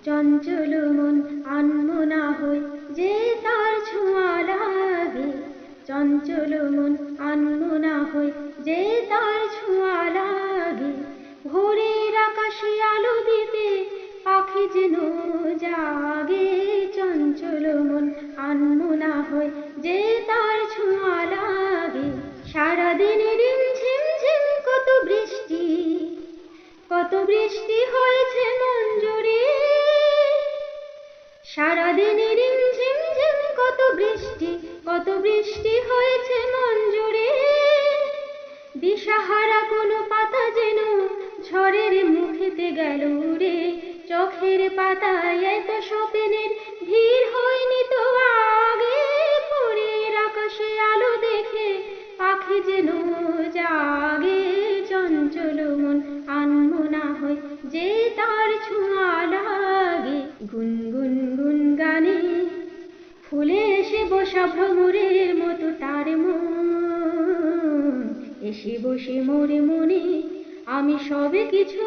চঞ্চল মন আনমনা হই যে তার ছোঁয়া লাগে, চঞ্চল মন আনমনা হই যে তার ছোঁয়া লাগে। ভোরের আকাশে আলো দিতে পাখি যেন জাগে, চঞ্চল মন আনমনা হই যে তার ছোঁয়া লাগে। সারাদিন রিমঝিম ঝিম কত বৃষ্টি, কত বৃষ্টি হয়েছে মন জুড়ে। সারাদিন রিমঝিম ঝিম কত বৃষ্টি, কত বৃষ্টি হয়েছে মন জুড়ে। দিশাহারা কোনো পাতা যেন ঝড়ের মুখেতে গেল উড়ে। চোখের পাতায় এত স্বপ্নের ভিড় হয়নি তো আগে। ভোরের আকাশে আলো দেখে পাখি যেন জাগে, চঞ্চল মন আনমনা হয় যে তার ছোঁয়া লাগে। গুনগুন গুন গানে ফুলে এসে বসা ভ্রমরের মতো তার মন, এসে বসে মোরে মনে আমি সবে কিছু